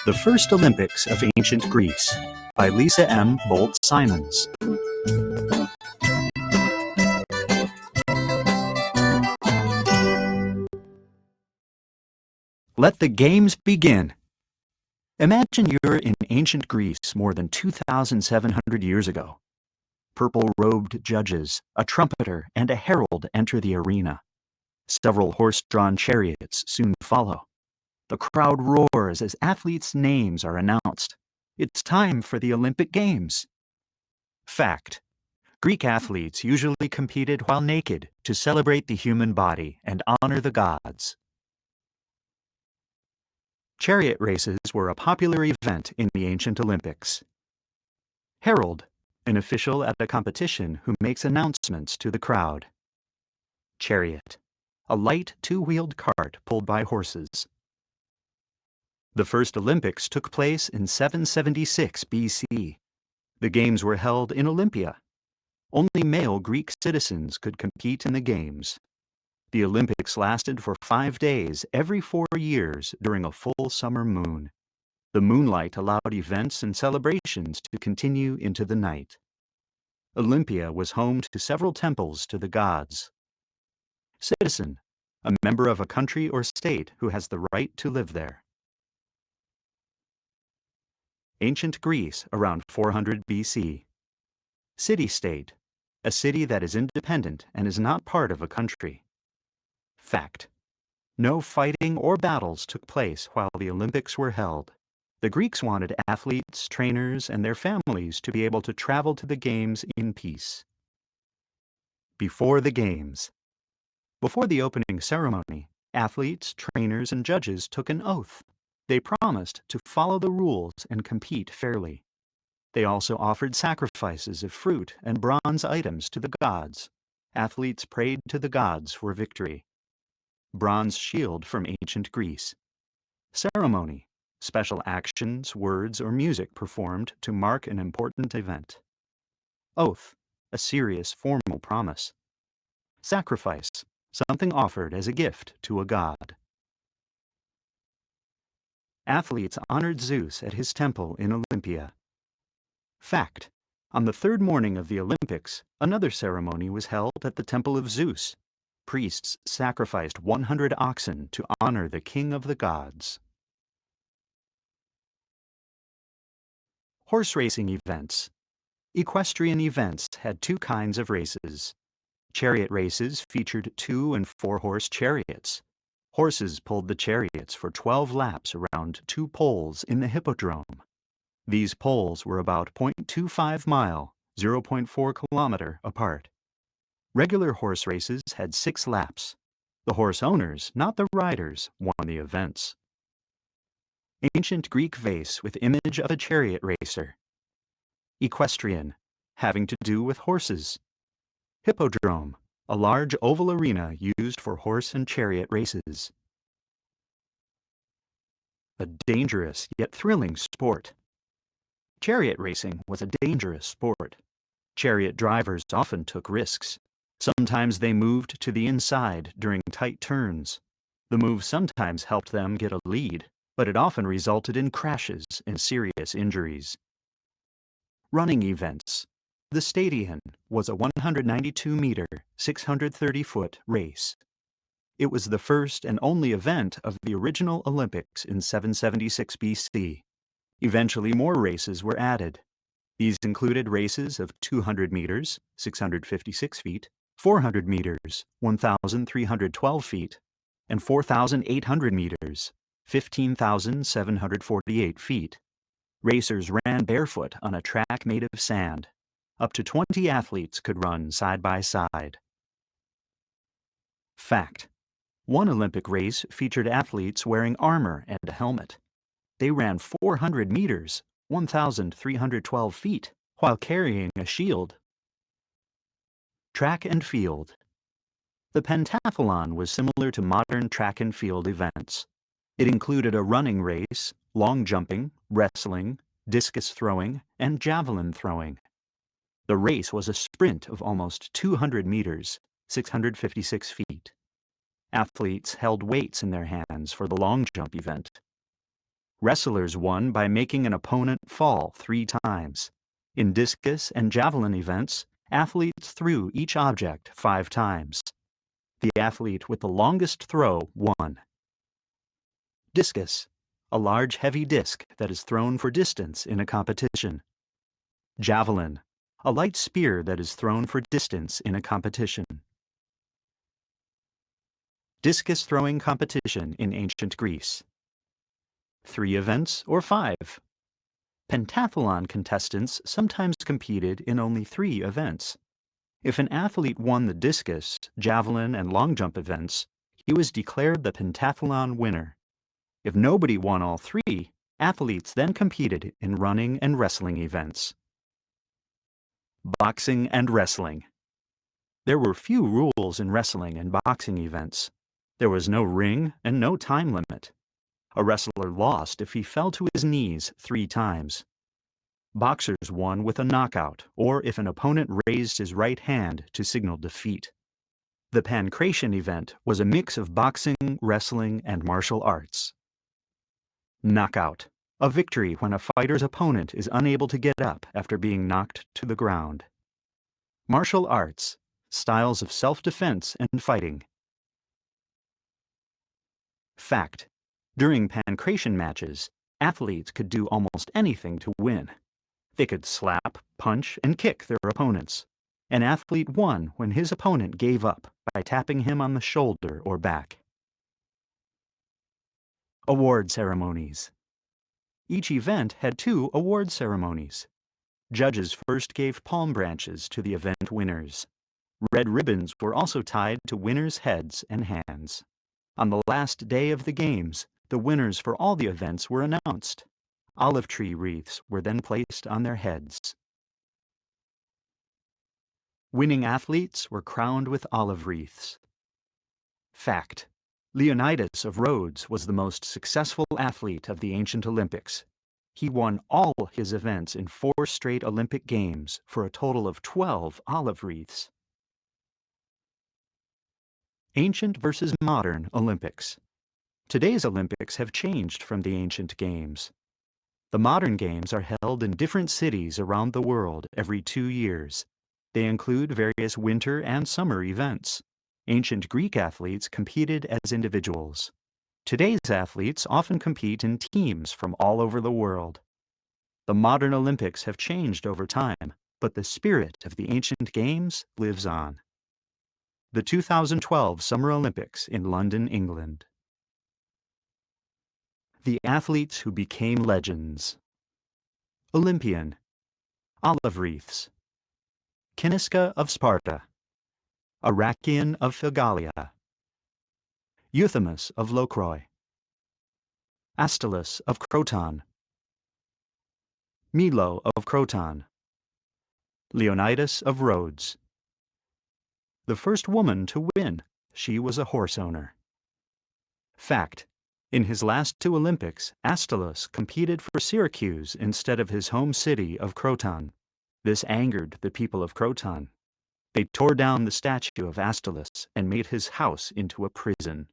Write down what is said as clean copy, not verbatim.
The First Olympics of Ancient Greece by Lisa M. Bolt-Simons. Let the games begin. Imagine you're in ancient Greece more than 2,700 years ago. Purple-robed judges, a trumpeter, and a herald enter the arena. Several horse-drawn chariots soon follow. The crowd roars as athletes' names are announced. It's time for the Olympic Games. Fact: Greek athletes usually competed while naked to celebrate the human body and honor the gods. Chariot races were a popular event in the ancient Olympics. Herald: an official at a competition who makes announcements to the crowd. Chariot: a light two-wheeled cart pulled by horses. The first Olympics took place in 776 BC. The games were held in Olympia. Only male Greek citizens could compete in the games. The Olympics lasted for 5 days every 4 years during a full summer moon. The moonlight allowed events and celebrations to continue into the night. Olympia was home to several temples to the gods. Citizen: a member of a country or state who has the right to live there. Ancient Greece around 400 BC. City-state: a city that is independent and is not part of a country. Fact: no fighting or battles took place while the Olympics were held. The Greeks wanted athletes, trainers, and their families to be able to travel to the games in peace. Before the games. Before the opening ceremony, athletes, trainers, and judges took an oath. They promised to follow the rules and compete fairly. They also offered sacrifices of fruit and bronze items to the gods. Athletes prayed to the gods for victory. Bronze shield from ancient Greece. Ceremony: special actions, words, or music performed to mark an important event. Oath: a serious, formal promise. Sacrifice: something offered as a gift to a god. Athletes honored Zeus at his temple in Olympia. Fact: on the third morning of the Olympics, another ceremony was held at the temple of Zeus. Priests sacrificed 100 oxen to honor the king of the gods. Horse racing events. Equestrian events had 2 kinds of races. Chariot races featured 2- and 4-horse chariots. Horses pulled the chariots for 12 laps around 2 poles in the hippodrome. These poles were about 0.25 mile, 0.4 kilometer apart. Regular horse races had 6 laps. The horse owners, not the riders, won the events. Ancient Greek vase with image of a chariot racer. Equestrian: having to do with horses. Hippodrome: a large oval arena used for horse and chariot races. A dangerous yet thrilling sport. Chariot racing was a dangerous sport. Chariot drivers often took risks. Sometimes they moved to the inside during tight turns. The move sometimes helped them get a lead, but it often resulted in crashes and serious injuries. Running events. The Stadion was a 192-meter, 630-foot race. It was the first and only event of the original Olympics in 776 BC. Eventually, more races were added. These included races of 200 meters, 656 feet, 400 meters, 1,312 feet, and 4,800 meters, 15,748 feet. Racers ran barefoot on a track made of sand. Up to 20 athletes could run side by side. Fact: one Olympic race featured athletes wearing armor and a helmet. They ran 400 meters, 1,312 feet, while carrying a shield. Track and field. The pentathlon was similar to modern track and field events. It included a running race, long jumping, wrestling, discus throwing, and javelin throwing. The race was a sprint of almost 200 meters, 656 feet. Athletes held weights in their hands for the long jump event. Wrestlers won by making an opponent fall 3 times. In discus and javelin events, athletes threw each object 5 times. The athlete with the longest throw won. Discus, a large heavy disc that is thrown for distance in a competition. Javelin, a light spear that is thrown for distance in a competition. Discus throwing competition in ancient Greece. 3 events or 5. Pentathlon contestants sometimes competed in only 3 events. If an athlete won the discus, javelin, and long jump events, he was declared the pentathlon winner. If nobody won all 3, athletes then competed in running and wrestling events. Boxing and wrestling. There were few rules in wrestling and boxing events. There was no ring and no time limit. A wrestler lost if he fell to his knees 3 times. Boxers won with a knockout or if an opponent raised his right hand to signal defeat. The pancration event was a mix of boxing, wrestling, and martial arts. Knockout, a victory when a fighter's opponent is unable to get up after being knocked to the ground. Martial arts, styles of self-defense and fighting. Fact: during pancration matches, athletes could do almost anything to win. They could slap, punch, and kick their opponents. An athlete won when his opponent gave up by tapping him on the shoulder or back. Award ceremonies. Each event had 2 award ceremonies. Judges first gave palm branches to the event winners. Red ribbons were also tied to winners' heads and hands. On the last day of the games, the winners for all the events were announced. Olive tree wreaths were then placed on their heads. Winning athletes were crowned with olive wreaths. Fact: Leonidas of Rhodes was the most successful athlete of the ancient Olympics. He won all his events in 4 straight Olympic Games for a total of 12 olive wreaths. Ancient versus modern Olympics. Today's Olympics have changed from the ancient games. The modern games are held in different cities around the world every 2 years. They include various winter and summer events. Ancient Greek athletes competed as individuals. Today's athletes often compete in teams from all over the world. The modern Olympics have changed over time, but the spirit of the ancient games lives on. The 2012 Summer Olympics in London, England. The athletes who became legends. Olympian. Olive wreaths. Kiniska of Sparta. Arakian of Phagalia. Euthymus of Locroy. Astylos of Croton. Milo of Croton. Leonidas of Rhodes. The first woman to win, she was a horse owner. Fact: in his last 2 Olympics, Astylos competed for Syracuse instead of his home city of Croton. This angered the people of Croton. They tore down the statue of Astylos and made his house into a prison.